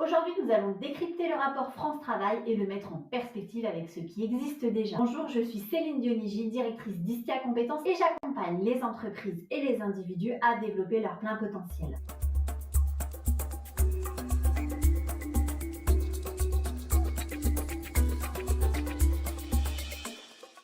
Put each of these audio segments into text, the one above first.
Aujourd'hui, nous allons décrypter le rapport France Travail et le mettre en perspective avec ce qui existe déjà. Bonjour, je suis Céline Dionigi, directrice d'Istia Compétences et j'accompagne les entreprises et les individus à développer leur plein potentiel.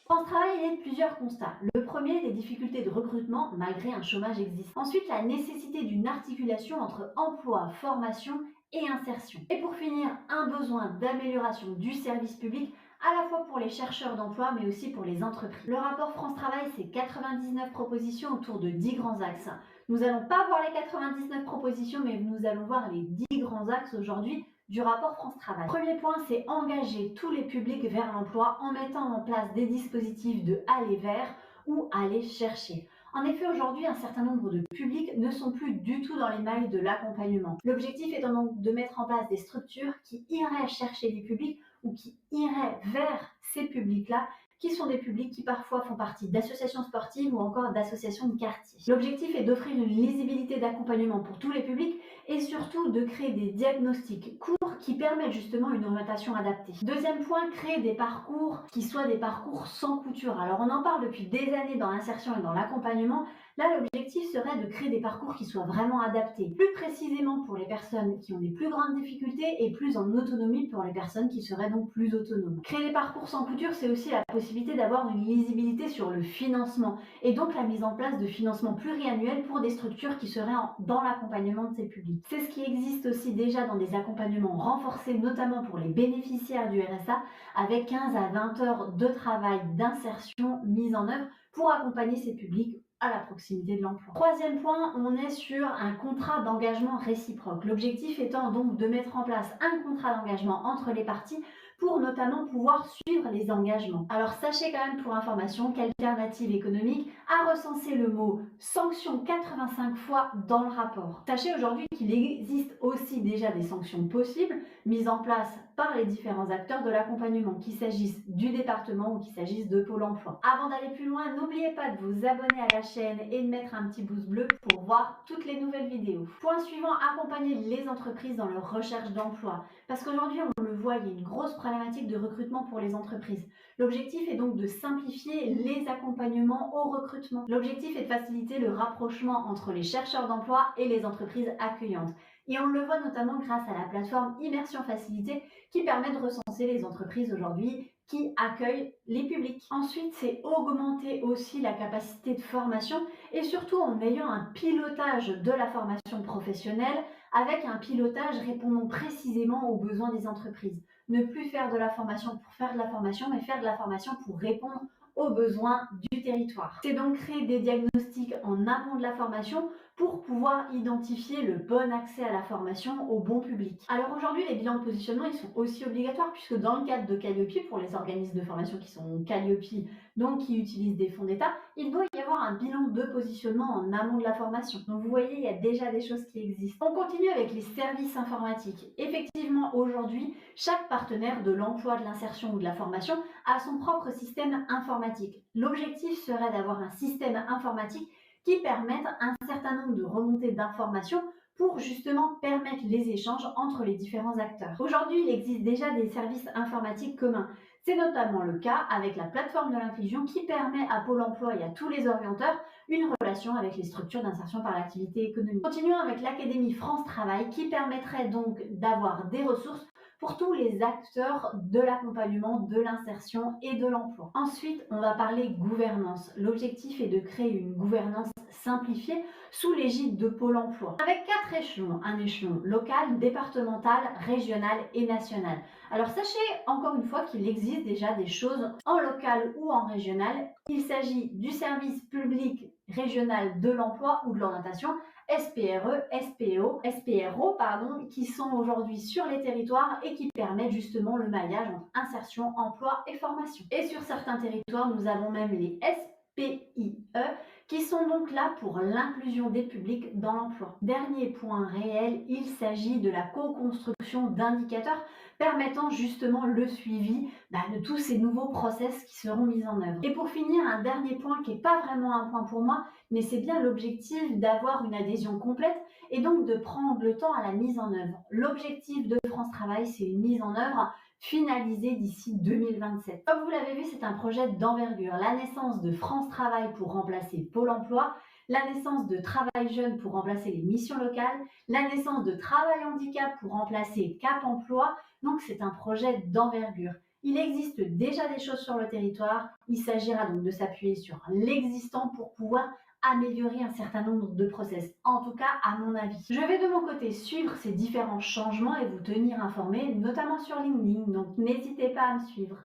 France Travail aide plusieurs constats. Le premier, les difficultés de recrutement malgré un chômage existant. Ensuite, la nécessité d'une articulation entre emploi, formation et insertion. Et pour finir, un besoin d'amélioration du service public à la fois pour les chercheurs d'emploi mais aussi pour les entreprises. Le rapport France Travail, c'est 99 propositions autour de 10 grands axes. Nous n'allons pas voir les 99 propositions mais nous allons voir les 10 grands axes aujourd'hui du rapport France Travail. Premier point, c'est engager tous les publics vers l'emploi en mettant en place des dispositifs de aller vers ou aller chercher. En effet, aujourd'hui, un certain nombre de publics ne sont plus du tout dans les mailles de l'accompagnement. L'objectif étant donc de mettre en place des structures qui iraient chercher les publics ou qui iraient vers ces publics-là, qui sont des publics qui parfois font partie d'associations sportives ou encore d'associations de quartier. L'objectif est d'offrir une lisibilité d'accompagnement pour tous les publics et surtout de créer des diagnostics courts qui permettent justement une orientation adaptée. Deuxième point, créer des parcours qui soient des parcours sans couture. Alors on en parle depuis des années dans l'insertion et dans l'accompagnement. Là, l'objectif serait de créer des parcours qui soient vraiment adaptés, plus précisément pour les personnes qui ont des plus grandes difficultés et plus en autonomie pour les personnes qui seraient donc plus autonomes. Créer des parcours sans couture, c'est aussi la possibilité d'avoir une lisibilité sur le financement et donc la mise en place de financements pluriannuels pour des structures qui seraient dans l'accompagnement de ces publics. C'est ce qui existe aussi déjà dans des accompagnements renforcés, notamment pour les bénéficiaires du RSA, avec 15 à 20 heures de travail d'insertion mise en œuvre pour accompagner ces publics à la proximité de l'emploi. Troisième point, on est sur un contrat d'engagement réciproque. L'objectif étant donc de mettre en place un contrat d'engagement entre les parties pour notamment pouvoir suivre les engagements. Alors sachez quand même pour information qu'Alternative économique a recensé le mot sanction 85 fois dans le rapport. Sachez aujourd'hui qu'il existe aussi déjà des sanctions possibles mises en place par les différents acteurs de l'accompagnement, qu'il s'agisse du département ou qu'il s'agisse de Pôle emploi. Avant d'aller plus loin, n'oubliez pas de vous abonner à la chaîne et de mettre un petit pouce bleu pour voir toutes les nouvelles vidéos. Point suivant, accompagner les entreprises dans leur recherche d'emploi. Parce qu'aujourd'hui, on le voit, il y a une grosse problématique de recrutement pour les entreprises. L'objectif est donc de simplifier les accompagnements au recrutement. L'objectif est de faciliter le rapprochement entre les chercheurs d'emploi et les entreprises accueillantes. Et on le voit notamment grâce à la plateforme Immersion Facilité qui permet de recenser les entreprises aujourd'hui qui accueillent les publics. Ensuite, c'est augmenter aussi la capacité de formation et surtout en ayant un pilotage de la formation professionnelle avec un pilotage répondant précisément aux besoins des entreprises. Ne plus faire de la formation pour faire de la formation, mais faire de la formation pour répondre aux besoins du territoire. C'est donc créer des diagnostics en amont de la formation pour pouvoir identifier le bon accès à la formation au bon public. Alors aujourd'hui, les bilans de positionnement, ils sont aussi obligatoires puisque dans le cadre de Calliope, pour les organismes de formation qui sont Calliope, donc qui utilisent des fonds d'État, il doit y avoir un bilan de positionnement en amont de la formation. Donc vous voyez, il y a déjà des choses qui existent. On continue avec les services informatiques. Effectivement, aujourd'hui, chaque partenaire de l'emploi, de l'insertion ou de la formation a son propre système informatique. L'objectif serait d'avoir un système informatique qui permettent un certain nombre de remontées d'informations pour justement permettre les échanges entre les différents acteurs. Aujourd'hui, il existe déjà des services informatiques communs. C'est notamment le cas avec la plateforme de l'inclusion qui permet à Pôle emploi et à tous les orienteurs une relation avec les structures d'insertion par l'activité économique. Continuons avec l'Académie France Travail qui permettrait donc d'avoir des ressources pour tous les acteurs de l'accompagnement, de l'insertion et de l'emploi. Ensuite, on va parler gouvernance. L'objectif est de créer une gouvernance simplifiée sous l'égide de Pôle emploi, avec 4 échelons. Un échelon local, départemental, régional et national. Alors sachez encore une fois qu'il existe déjà des choses en local ou en régional. Il s'agit du service public régional de l'emploi ou de l'orientation, SPRE, SPRO, qui sont aujourd'hui sur les territoires et qui permettent justement le maillage entre insertion, emploi et formation. Et sur certains territoires, nous avons même les SPIE qui sont donc là pour l'inclusion des publics dans l'emploi. Dernier point réel, il s'agit de la co-construction d'indicateurs permettant justement le suivi de tous ces nouveaux process qui seront mis en œuvre. Et pour finir, un dernier point qui n'est pas vraiment un point pour moi, mais c'est bien l'objectif d'avoir une adhésion complète et donc de prendre le temps à la mise en œuvre. L'objectif de France Travail, c'est une mise en œuvre finalisée d'ici 2027. Comme vous l'avez vu, c'est un projet d'envergure. La naissance de France Travail pour remplacer Pôle emploi, la naissance de Travail Jeune pour remplacer les missions locales, la naissance de Travail Handicap pour remplacer Cap Emploi. Donc c'est un projet d'envergure. Il existe déjà des choses sur le territoire. Il s'agira donc de s'appuyer sur l'existant pour pouvoir améliorer un certain nombre de process, en tout cas à mon avis. Je vais de mon côté suivre ces différents changements et vous tenir informé, notamment sur LinkedIn, donc n'hésitez pas à me suivre.